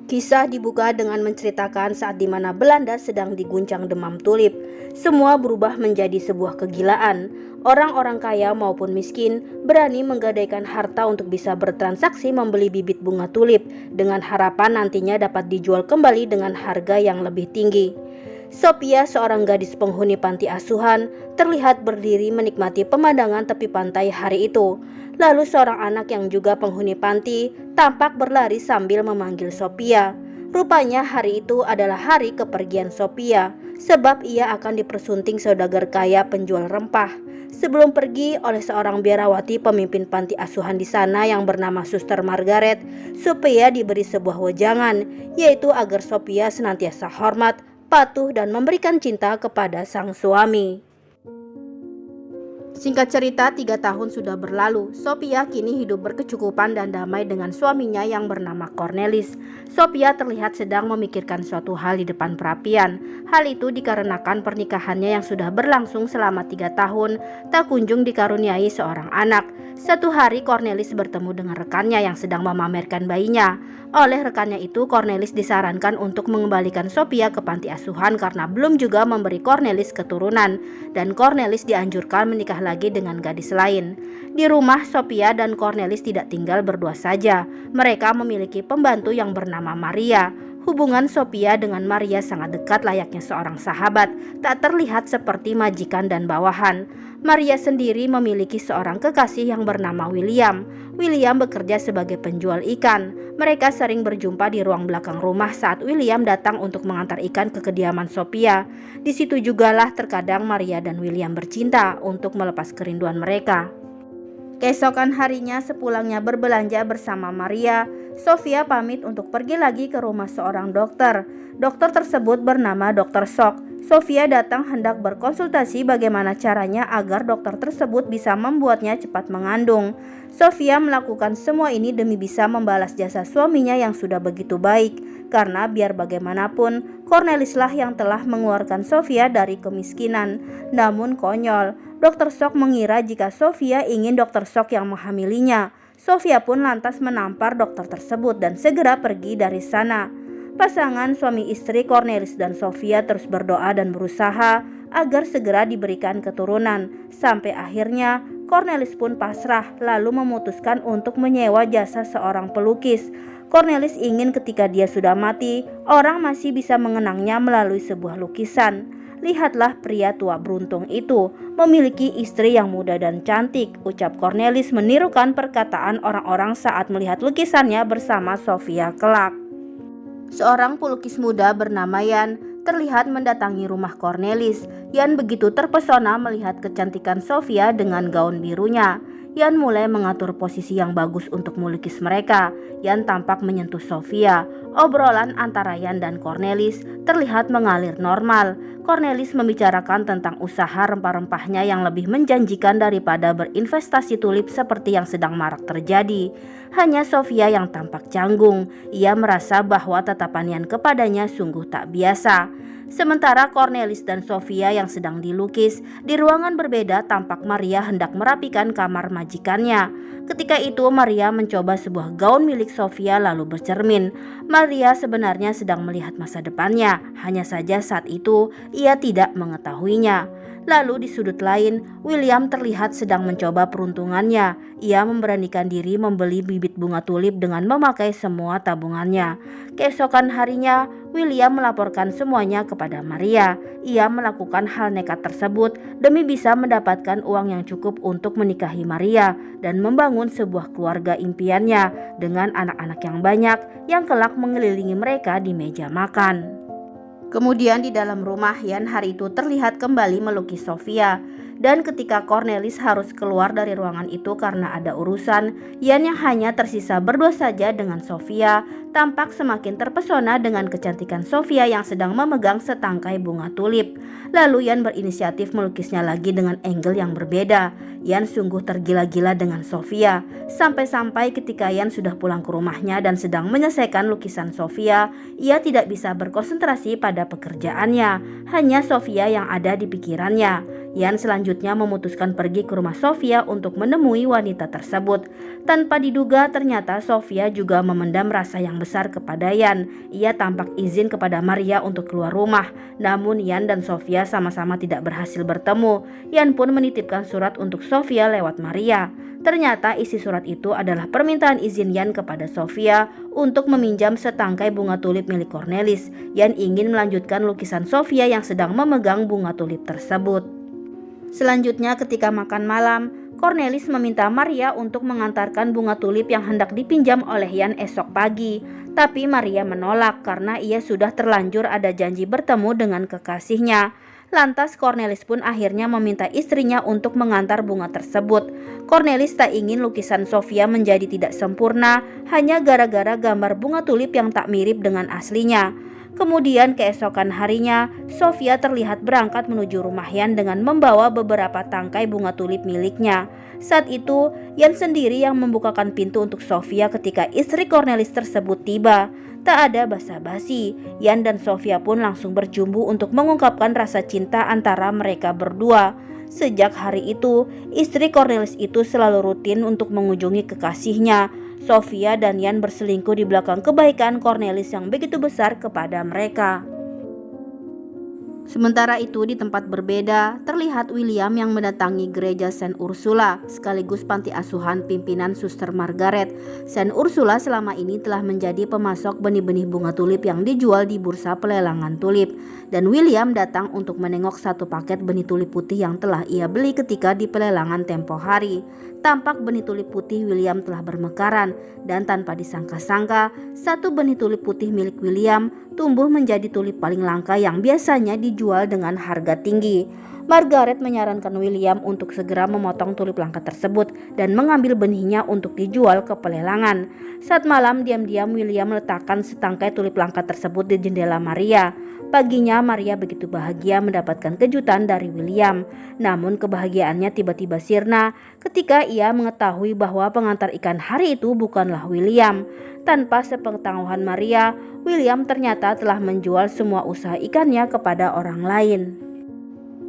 Kisah dibuka dengan menceritakan saat di mana Belanda sedang diguncang demam tulip. Semua berubah menjadi sebuah kegilaan. Orang-orang kaya maupun miskin berani menggadaikan harta untuk bisa bertransaksi membeli bibit bunga tulip dengan harapan nantinya dapat dijual kembali dengan harga yang lebih tinggi. Sophia, seorang gadis penghuni panti asuhan, terlihat berdiri menikmati pemandangan tepi pantai hari itu. Lalu seorang anak yang juga penghuni panti tampak berlari sambil memanggil Sophia. Rupanya hari itu adalah hari kepergian Sophia, sebab ia akan dipersunting saudagar kaya penjual rempah. Sebelum pergi oleh seorang biarawati pemimpin panti asuhan di sana yang bernama Suster Margaret, Sophia diberi sebuah wejangan, yaitu agar Sophia senantiasa hormat, patuh dan memberikan cinta kepada sang suami. Singkat cerita, 3 tahun sudah berlalu. Sophia kini hidup berkecukupan dan damai dengan suaminya yang bernama Cornelis. Sophia terlihat sedang memikirkan suatu hal di depan perapian. Hal itu dikarenakan pernikahannya yang sudah berlangsung selama 3 tahun tak kunjung dikaruniai seorang anak. Satu hari Cornelis bertemu dengan rekannya yang sedang memamerkan bayinya. Oleh rekannya itu, Cornelis disarankan untuk mengembalikan Sophia ke panti asuhan karena belum juga memberi Cornelis keturunan, dan Cornelis dianjurkan menikah lagi dengan gadis lain. Di rumah, Sophia dan Cornelis tidak tinggal berdua saja. Mereka memiliki pembantu yang bernama Maria. Hubungan Sophia dengan Maria sangat dekat layaknya seorang sahabat, tak terlihat seperti majikan dan bawahan. Maria sendiri memiliki seorang kekasih yang bernama William. William bekerja sebagai penjual ikan. Mereka sering berjumpa di ruang belakang rumah saat William datang untuk mengantar ikan ke kediaman Sophia. Di situ jugalah terkadang Maria dan William bercinta untuk melepas kerinduan mereka. Keesokan harinya sepulangnya berbelanja bersama Maria, Sophia pamit untuk pergi lagi ke rumah seorang dokter. Dokter tersebut bernama Dr. Sok. Sophia datang hendak berkonsultasi bagaimana caranya agar dokter tersebut bisa membuatnya cepat mengandung. Sophia melakukan semua ini demi bisa membalas jasa suaminya yang sudah begitu baik. Karena biar bagaimanapun, Cornelis lah yang telah mengeluarkan Sophia dari kemiskinan. Namun konyol, Dr. Sok mengira jika Sophia ingin Dr. Sok yang menghamilinya. Sophia pun lantas menampar dokter tersebut dan segera pergi dari sana. Pasangan suami istri Cornelis dan Sophia terus berdoa dan berusaha agar segera diberikan keturunan. Sampai akhirnya Cornelis pun pasrah lalu memutuskan untuk menyewa jasa seorang pelukis. Cornelis ingin ketika dia sudah mati, orang masih bisa mengenangnya melalui sebuah lukisan. Lihatlah pria tua beruntung itu, memiliki istri yang muda dan cantik, ucap Cornelis menirukan perkataan orang-orang saat melihat lukisannya bersama Sophia kelak. Seorang pelukis muda bernama Jan terlihat mendatangi rumah Cornelis. Jan begitu terpesona melihat kecantikan Sophia dengan gaun birunya. Jan mulai mengatur posisi yang bagus untuk melukis mereka. Jan tampak menyentuh Sophia. Obrolan antara Jan dan Cornelis terlihat mengalir normal. Cornelis membicarakan tentang usaha rempah-rempahnya yang lebih menjanjikan daripada berinvestasi tulip seperti yang sedang marak terjadi. Hanya Sophia yang tampak canggung. Ia merasa bahwa tatapan Jan kepadanya sungguh tak biasa. Sementara Cornelis dan Sophia yang sedang dilukis, di ruangan berbeda tampak Maria hendak merapikan kamar majikannya. Ketika itu Maria mencoba sebuah gaun milik Sophia lalu bercermin. Maria sebenarnya sedang melihat masa depannya, hanya saja saat itu ia tidak mengetahuinya. Lalu di sudut lain, William terlihat sedang mencoba peruntungannya. Ia memberanikan diri membeli bibit bunga tulip dengan memakai semua tabungannya. Keesokan harinya, William melaporkan semuanya kepada Maria. Ia melakukan hal nekat tersebut demi bisa mendapatkan uang yang cukup untuk menikahi Maria dan membangun sebuah keluarga impiannya dengan anak-anak yang banyak yang kelak mengelilingi mereka di meja makan. Kemudian di dalam rumah, Jan hari itu terlihat kembali melukis Sophia. Dan ketika Cornelis harus keluar dari ruangan itu karena ada urusan, Jan yang hanya tersisa berdua saja dengan Sophia tampak semakin terpesona dengan kecantikan Sophia yang sedang memegang setangkai bunga tulip. Lalu Jan berinisiatif melukisnya lagi dengan angle yang berbeda. Jan sungguh tergila-gila dengan Sophia. Sampai-sampai ketika Jan sudah pulang ke rumahnya dan sedang menyelesaikan lukisan Sophia, ia tidak bisa berkonsentrasi pada pekerjaannya. Hanya Sophia yang ada di pikirannya. Yan selanjutnya memutuskan pergi ke rumah Sofia untuk menemui wanita tersebut. Tanpa diduga, ternyata Sofia juga memendam rasa yang besar kepada Yan. Ia tampak izin kepada Maria untuk keluar rumah, namun Yan dan Sofia sama-sama tidak berhasil bertemu. Yan pun menitipkan surat untuk Sofia lewat Maria. Ternyata isi surat itu adalah permintaan izin Yan kepada Sofia untuk meminjam setangkai bunga tulip milik Cornelis. Yan ingin melanjutkan lukisan Sofia yang sedang memegang bunga tulip tersebut. Selanjutnya ketika makan malam, Cornelis meminta Maria untuk mengantarkan bunga tulip yang hendak dipinjam oleh Yan esok pagi. Tapi Maria menolak karena ia sudah terlanjur ada janji bertemu dengan kekasihnya. Lantas Cornelis pun akhirnya meminta istrinya untuk mengantar bunga tersebut. Cornelis tak ingin lukisan Sofia menjadi tidak sempurna hanya gara-gara gambar bunga tulip yang tak mirip dengan aslinya. Kemudian keesokan harinya, Sofia terlihat berangkat menuju rumah Yan dengan membawa beberapa tangkai bunga tulip miliknya. Saat itu, Yan sendiri yang membukakan pintu untuk Sofia ketika istri Cornelis tersebut tiba. Tak ada basa-basi, Yan dan Sofia pun langsung berjumbu untuk mengungkapkan rasa cinta antara mereka berdua. Sejak hari itu, istri Cornelis itu selalu rutin untuk mengunjungi kekasihnya. Sofia dan Yan berselingkuh di belakang kebaikan Cornelis yang begitu besar kepada mereka. Sementara itu di tempat berbeda, terlihat William yang mendatangi gereja Saint Ursula sekaligus panti asuhan pimpinan Suster Margaret. Saint Ursula selama ini telah menjadi pemasok benih-benih bunga tulip yang dijual di bursa pelelangan tulip. Dan William datang untuk menengok satu paket benih tulip putih yang telah ia beli ketika di pelelangan tempo hari. Tampak benih tulip putih William telah bermekaran dan tanpa disangka-sangka, satu benih tulip putih milik William tumbuh menjadi tulip paling langka yang biasanya dijual dengan harga tinggi. Margaret menyarankan William untuk segera memotong tulip langka tersebut dan mengambil benihnya untuk dijual ke pelelangan. Saat malam, diam-diam William meletakkan setangkai tulip langka tersebut di jendela Maria. Paginya Maria begitu bahagia mendapatkan kejutan dari William. Namun kebahagiaannya tiba-tiba sirna ketika ia mengetahui bahwa pengantar ikan hari itu bukanlah William. Tanpa sepengetahuan Maria, William ternyata telah menjual semua usaha ikannya kepada orang lain.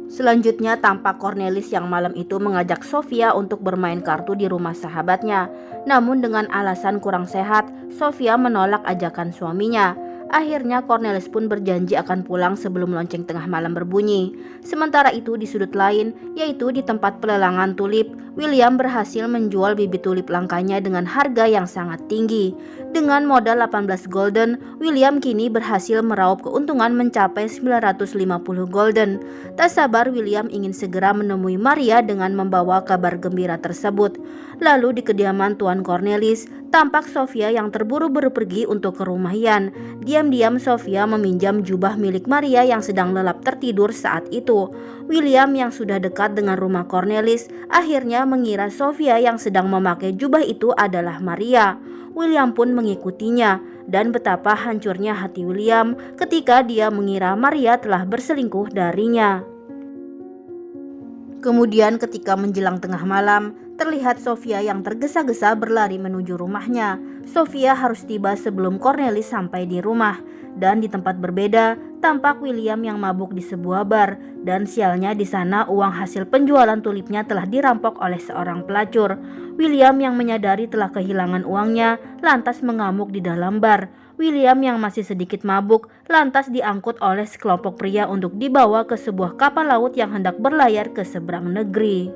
Selanjutnya tampak Cornelis yang malam itu mengajak Sofia untuk bermain kartu di rumah sahabatnya. Namun dengan alasan kurang sehat, Sofia menolak ajakan suaminya. Akhirnya Cornelis pun berjanji akan pulang sebelum lonceng tengah malam berbunyi. Sementara itu di sudut lain, yaitu di tempat pelelangan tulip, William berhasil menjual bibit tulip langkanya dengan harga yang sangat tinggi. Dengan modal 18 golden, William kini berhasil meraup keuntungan mencapai 950 golden. Tak sabar William ingin segera menemui Maria dengan membawa kabar gembira tersebut. Lalu di kediaman Tuan Cornelis, tampak Sofia yang terburu-buru pergi untuk ke rumah Yan. Diam-diam Sofia meminjam jubah milik Maria yang sedang lelap tertidur saat itu. William yang sudah dekat dengan rumah Cornelis akhirnya mengira Sofia yang sedang memakai jubah itu adalah Maria. William pun mengikutinya, dan betapa hancurnya hati William ketika dia mengira Maria telah berselingkuh darinya. Kemudian ketika menjelang tengah malam, terlihat Sofia yang tergesa-gesa berlari menuju rumahnya. Sofia harus tiba sebelum Cornelis sampai di rumah. Dan di tempat berbeda, tampak William yang mabuk di sebuah bar. Dan sialnya di sana uang hasil penjualan tulipnya telah dirampok oleh seorang pelacur. William yang menyadari telah kehilangan uangnya, lantas mengamuk di dalam bar. William yang masih sedikit mabuk lantas diangkut oleh sekelompok pria untuk dibawa ke sebuah kapal laut yang hendak berlayar ke seberang negeri.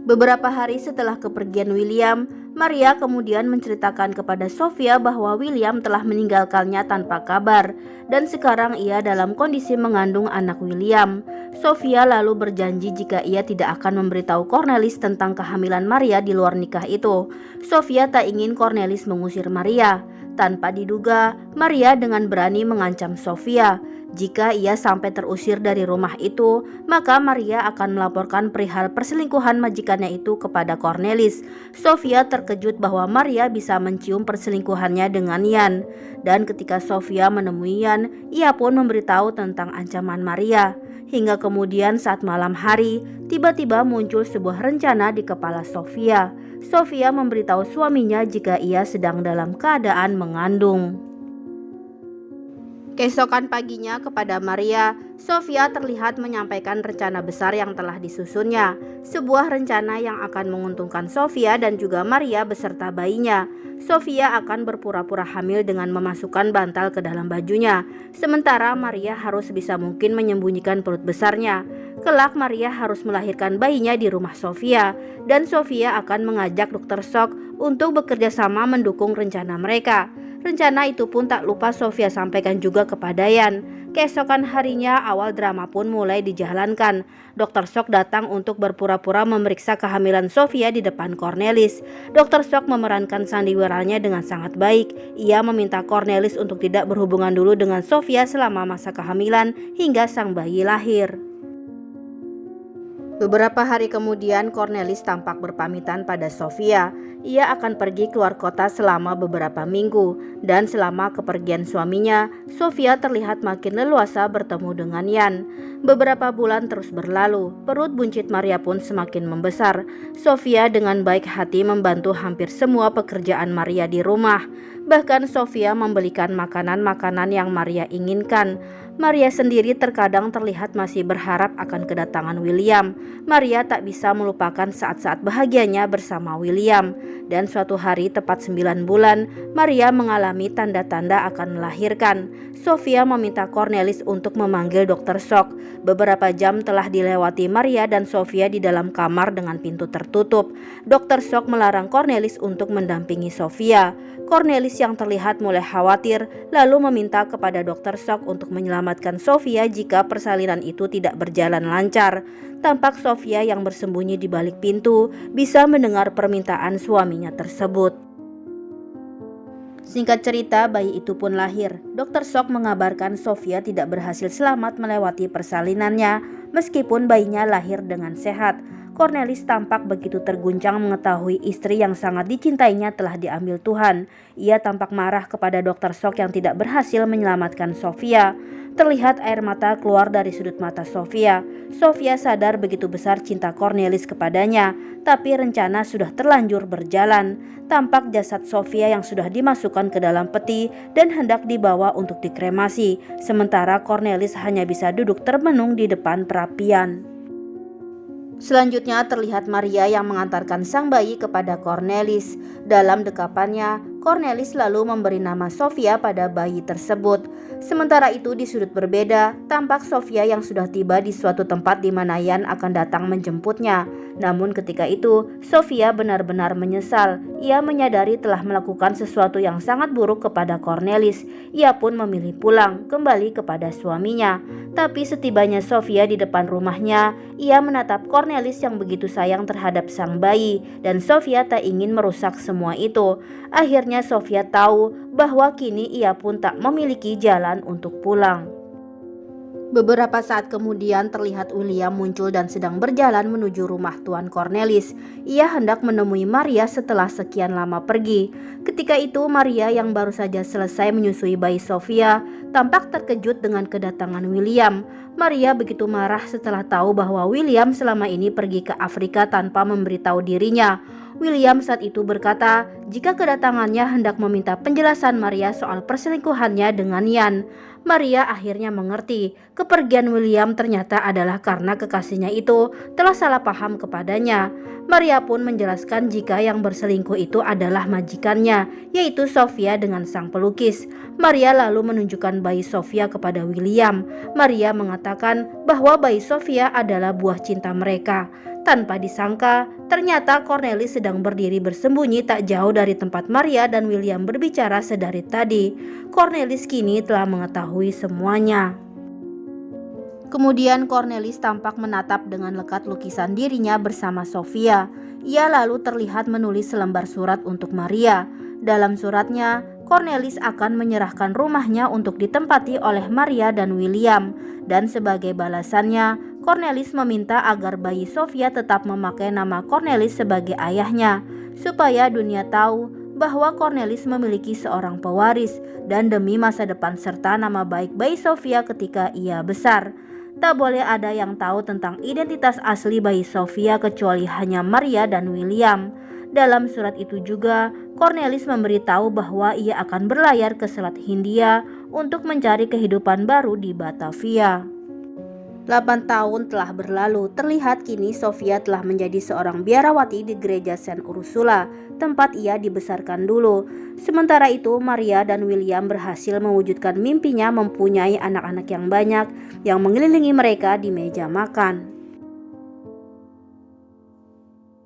Beberapa hari setelah kepergian William, Maria kemudian menceritakan kepada Sofia bahwa William telah meninggalkannya tanpa kabar dan sekarang ia dalam kondisi mengandung anak William. Sofia lalu berjanji jika ia tidak akan memberitahu Cornelis tentang kehamilan Maria di luar nikah itu. Sofia tak ingin Cornelis mengusir Maria. Tanpa diduga, Maria dengan berani mengancam Sofia. Jika ia sampai terusir dari rumah itu, maka Maria akan melaporkan perihal perselingkuhan majikannya itu kepada Cornelis. Sofia terkejut bahwa Maria bisa mencium perselingkuhannya dengan Yan. Dan ketika Sofia menemui Yan, ia pun memberitahu tentang ancaman Maria. Hingga kemudian saat malam hari, tiba-tiba muncul sebuah rencana di kepala Sofia. Sofia memberitahu suaminya jika ia sedang dalam keadaan mengandung. Keesokan paginya kepada Maria, Sofia terlihat menyampaikan rencana besar yang telah disusunnya. Sebuah rencana yang akan menguntungkan Sofia dan juga Maria beserta bayinya. Sofia akan berpura-pura hamil dengan memasukkan bantal ke dalam bajunya. Sementara Maria harus sebisa mungkin menyembunyikan perut besarnya. Kelak Maria harus melahirkan bayinya di rumah Sofia. Dan Sofia akan mengajak Dr. Shock untuk bekerja sama mendukung rencana mereka. Rencana itu pun tak lupa Sofia sampaikan juga kepada Yan. Keesokan harinya awal drama pun mulai dijalankan. Dr. Shock datang untuk berpura-pura memeriksa kehamilan Sofia di depan Cornelis. Dr. Shock memerankan sandiwaranya dengan sangat baik. Ia meminta Cornelis untuk tidak berhubungan dulu dengan Sofia selama masa kehamilan hingga sang bayi lahir. Beberapa hari kemudian Cornelis tampak berpamitan pada Sofia. Ia akan pergi keluar kota selama beberapa minggu. Dan selama kepergian suaminya, Sofia terlihat makin leluasa bertemu dengan Yan. Beberapa bulan terus berlalu, perut buncit Maria pun semakin membesar. Sofia dengan baik hati membantu hampir semua pekerjaan Maria di rumah. Bahkan Sofia membelikan makanan-makanan yang Maria inginkan. Maria sendiri terkadang terlihat masih berharap akan kedatangan William. Maria tak bisa melupakan saat-saat bahagianya bersama William. Dan suatu hari tepat 9 bulan, Maria mengalami tanda-tanda akan melahirkan. Sofia meminta Cornelis untuk memanggil Dr. Shock. Beberapa jam telah dilewati Maria dan Sofia di dalam kamar dengan pintu tertutup. Dr. Shock melarang Cornelis untuk mendampingi Sofia. Cornelis yang terlihat mulai khawatir lalu meminta kepada Dr. Shock untuk menyelamatkan Sofia jika persalinan itu tidak berjalan lancar. Tampak Sofia yang bersembunyi di balik pintu bisa mendengar permintaan suaminya tersebut. Singkat cerita, bayi itu pun lahir. Dr. Shock mengabarkan Sofia tidak berhasil selamat melewati persalinannya meskipun bayinya lahir dengan sehat. Cornelis tampak begitu terguncang mengetahui istri yang sangat dicintainya telah diambil Tuhan. Ia tampak marah kepada Dr. Shock yang tidak berhasil menyelamatkan Sofia. Terlihat air mata keluar dari sudut mata Sofia. Sofia sadar begitu besar cinta Cornelis kepadanya, tapi rencana sudah terlanjur berjalan. Tampak jasad Sofia yang sudah dimasukkan ke dalam peti dan hendak dibawa untuk dikremasi, sementara Cornelis hanya bisa duduk termenung di depan perapian. Selanjutnya terlihat Maria yang mengantarkan sang bayi kepada Cornelis. Dalam dekapannya, Cornelis lalu memberi nama Sofia pada bayi tersebut. Sementara itu di sudut berbeda, tampak Sofia yang sudah tiba di suatu tempat di mana Yan akan datang menjemputnya. Namun ketika itu, Sofia benar-benar menyesal. Ia menyadari telah melakukan sesuatu yang sangat buruk kepada Cornelis. Ia pun memilih pulang kembali kepada suaminya. Tapi setibanya Sofia di depan rumahnya, ia menatap Cornelis yang begitu sayang terhadap sang bayi, dan Sofia tak ingin merusak semua itu. Akhirnya Sofia tahu bahwa kini ia pun tak memiliki jalan untuk pulang. Beberapa saat kemudian terlihat William muncul dan sedang berjalan menuju rumah Tuan Cornelis. Ia hendak menemui Maria setelah sekian lama pergi. Ketika itu Maria yang baru saja selesai menyusui bayi Sofia tampak terkejut dengan kedatangan William. Maria begitu marah setelah tahu bahwa William selama ini pergi ke Afrika tanpa memberitahu dirinya. William saat itu berkata jika kedatangannya hendak meminta penjelasan Maria soal perselingkuhannya dengan Yan. Maria akhirnya mengerti kepergian William ternyata adalah karena kekasihnya itu telah salah paham kepadanya. Maria pun menjelaskan jika yang berselingkuh itu adalah majikannya, yaitu Sofia dengan sang pelukis. Maria lalu menunjukkan bayi Sofia kepada William. Maria mengatakan bahwa bayi Sofia adalah buah cinta mereka. Tanpa disangka, ternyata Cornelis sedang berdiri bersembunyi tak jauh dari tempat Maria dan William berbicara sedari tadi. Cornelis kini telah mengetahui semuanya. Kemudian Cornelis tampak menatap dengan lekat lukisan dirinya bersama Sofia. Ia lalu terlihat menulis selembar surat untuk Maria. Dalam suratnya, Cornelis akan menyerahkan rumahnya untuk ditempati oleh Maria dan William. Dan sebagai balasannya, Cornelis meminta agar bayi Sofia tetap memakai nama Cornelis sebagai ayahnya, supaya dunia tahu bahwa Cornelis memiliki seorang pewaris dan demi masa depan serta nama baik bayi Sofia ketika ia besar. Tak boleh ada yang tahu tentang identitas asli bayi Sofia kecuali hanya Maria dan William. Dalam surat itu juga, Cornelis memberitahu bahwa ia akan berlayar ke Selat Hindia untuk mencari kehidupan baru di Batavia. 8 tahun telah berlalu, terlihat kini Sofia telah menjadi seorang biarawati di gereja Saint Ursula, tempat ia dibesarkan dulu. Sementara itu, Maria dan William berhasil mewujudkan mimpinya mempunyai anak-anak yang banyak yang mengelilingi mereka di meja makan.